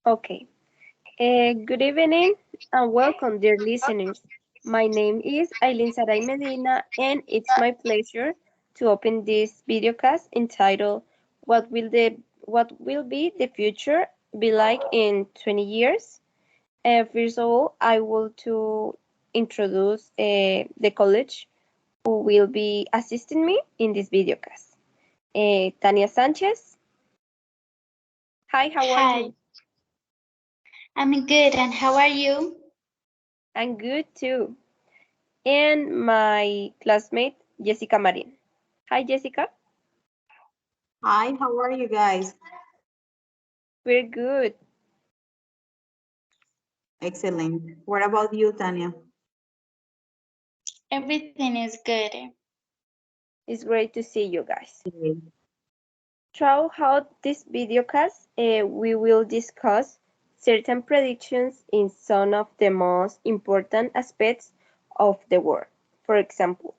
Okay. Good evening and welcome, dear listeners. My name is Aileen Saray Medina, and it's my pleasure to open this videocast entitled "What will be the future be like in 20 years?" First of all, I want to introduce the college who will be assisting me in this videocast. Tania Sanchez. Hi, how are Hi, you? I'm good, and how are you? I'm good too. And my classmate Jessica Marin. Hi Jessica, Hi, how are you guys? we're good. Excellent. What about you, Tanya? Everything is good. It's great to see you guys. Okay. Throughout this videocast, we will discuss certain predictions in some of the most important aspects of the world. For example,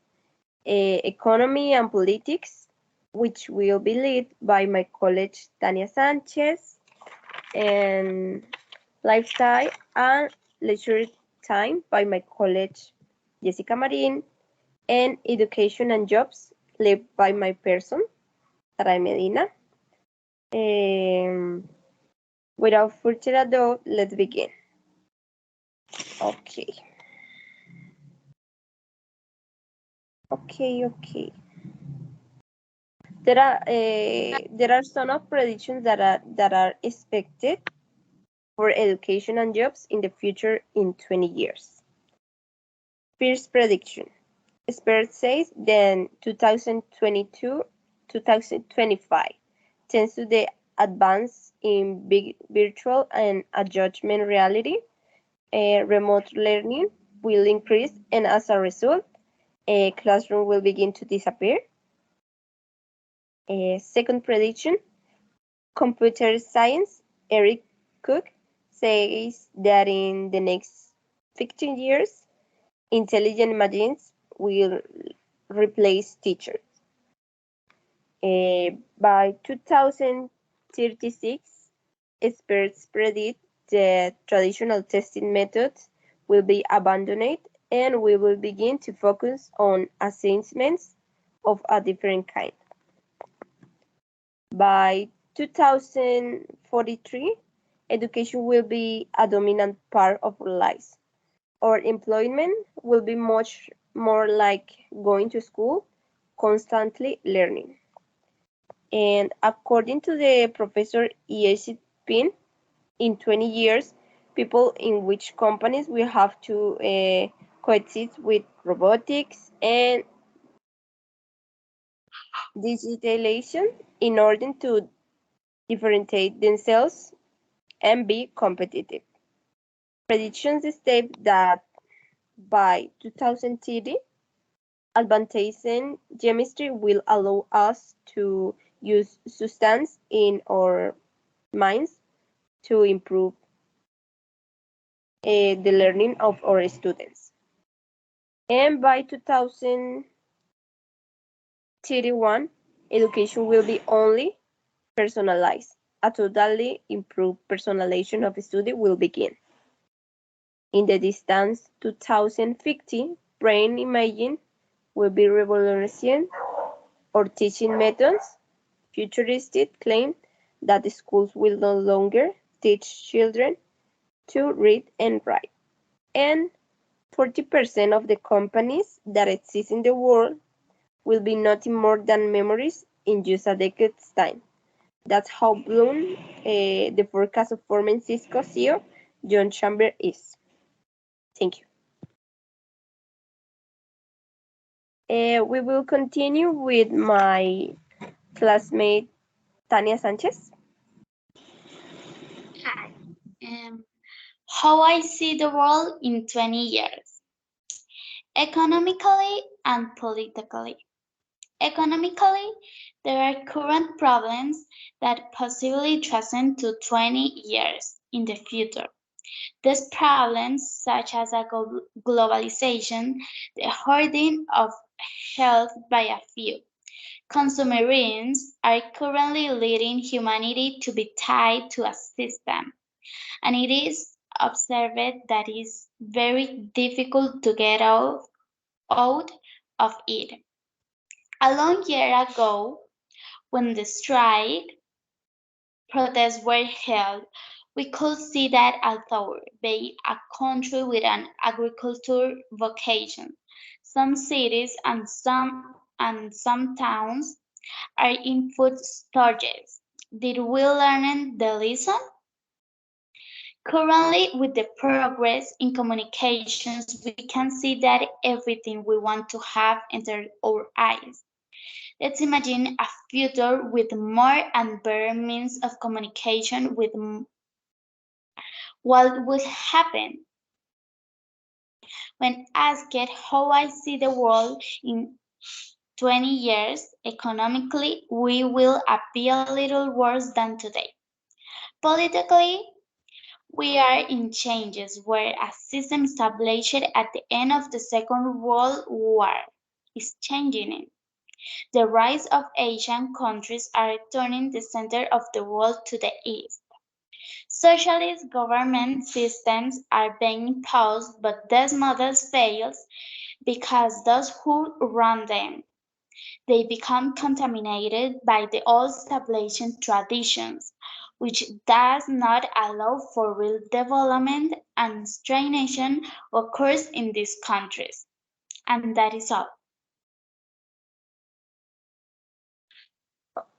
economy and politics, which will be led by my colleague Tania Sanchez, and lifestyle and leisure time by my college Jessica Marin, and education and jobs led by my person Saray Medina. Um, Without further ado, let's begin. Okay, okay. There are some of predictions that are expected for education and jobs in the future in 20 years. First prediction. Expert says then 2022 2025 tends to the advance in big virtual and adjustment reality. Remote learning will increase, and as a result, a classroom will begin to disappear. Second prediction, computer science. Eric Cook says that in the next 15 years, intelligent machines will replace teachers. By 2036, experts predict that traditional testing methods will be abandoned and we will begin to focus on assessments of a different kind. By 2043, education will be a dominant part of our lives. Our employment will be much more like going to school, constantly learning. And according to the professor E.A.C. Pin, in 20 years, people in which companies will have to coexist with robotics and digitalization in order to differentiate themselves and be competitive. Predictions state that by 2030, advancing chemistry will allow us to use substance in our minds to improve the learning of our students. And by 2031, education will be only personalized. A totally improved personalization of study will begin. In the distant 2050, brain imaging will be revolutionizing our teaching methods. Futurists claim that the schools will no longer teach children to read and write, and 40% of the companies that exist in the world will be nothing more than memories in just a decade's time. That's how blown the forecast of former Cisco CEO John Chambers is. Thank you. We will continue with my classmate Tania Sanchez. Hi. Um, how I see the world in 20 years, economically and politically. Economically, there are current problems that possibly transcend to 20 years in the future. These problems, such as globalization, the hoarding of health by a few, consumerism, are currently leading humanity to be tied to a system. and it is observed that it is very difficult to get out of it. A long year ago, when the strike protests were held, we could see that although being a country with an agriculture vocation, some cities and some towns are in food shortages. Did we learn the lesson? Currently, with the progress in communications, we can see that everything we want to have entered our eyes. Let's imagine a future with more and better means of communication with what would happen when asked how I see the world in 20 years. Economically, we will appear a little worse than today. Politically, we are in changes where a system established at the end of the Second World War is changing it. The rise of Asian countries are turning the center of the world to the east. Socialist government systems are being imposed, but these models fail because those who run them, they become contaminated by the old established traditions, which does not allow for real development and stagnation occurs in these countries. And that is all.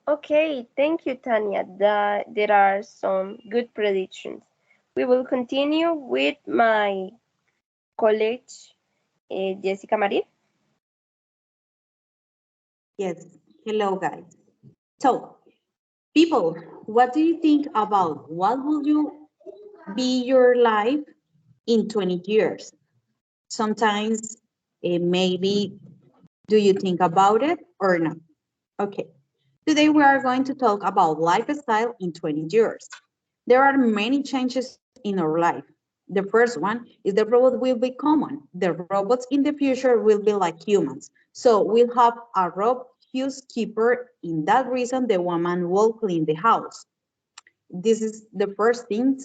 Okay, thank you, Tanya. There are some good predictions. We will continue with my colleague, Jessica Marie. Yes. Hello, guys. So, people, what do you think about what will you be your life in 20 years? Sometimes, maybe, do you think about it or not? Okay. Today we are going to talk about lifestyle in 20 years. There are many changes in our life. The first one is the robot will be common. The robots in the future will be like humans. So we'll have a robot housekeeper. In that reason, the woman will clean the house. This is the first thing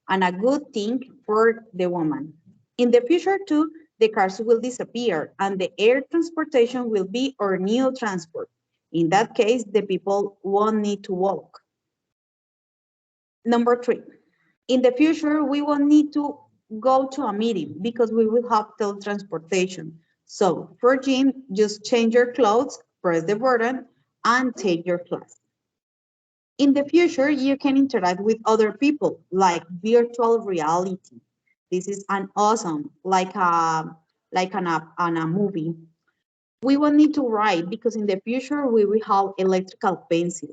and a good thing for the woman. In the future too, the cars will disappear and the air transportation will be our new transport. In that case, the people won't need to walk. Number 3, in the future, we won't need to go to a meeting because we will have teletransportation. So for gym, just change your clothes, press the button, and take your class. In the future, you can interact with other people like virtual reality. This is an awesome, like on a movie. We won't need to write because in the future we will have electrical pencil.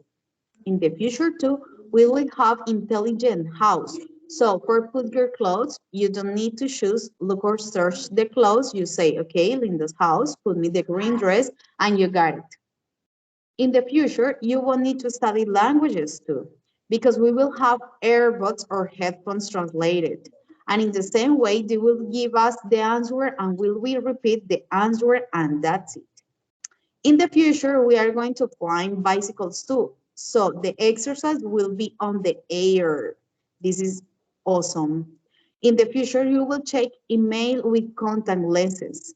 In the future too, we will have intelligent house. So for put your clothes, you don't need to choose, look or search the clothes. You say, okay, Linda's house, put me the green dress, and you got it. In the future, you won't need to study languages too, because we will have earbuds or headphones translated. And in the same way, they will give us the answer and we will repeat the answer and that's it. In the future, we are going to climb bicycles too. So the exercise will be on the air. This is awesome. In the future, you will check email with contact lenses.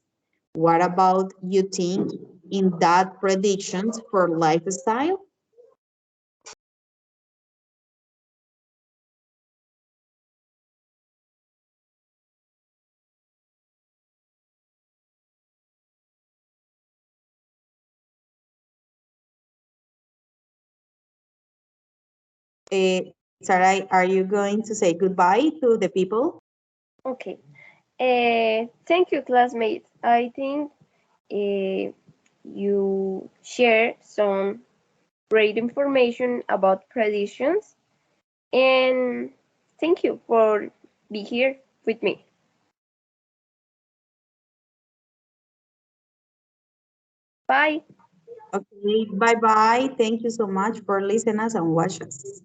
What about you think in that predictions for lifestyle? Sarah, are you going to say goodbye to the people? Okay. Thank you, classmates. I think you share some great information about predictions, and thank you for being here with me. Bye. Okay, bye-bye. Thank you so much for listening us and watch us.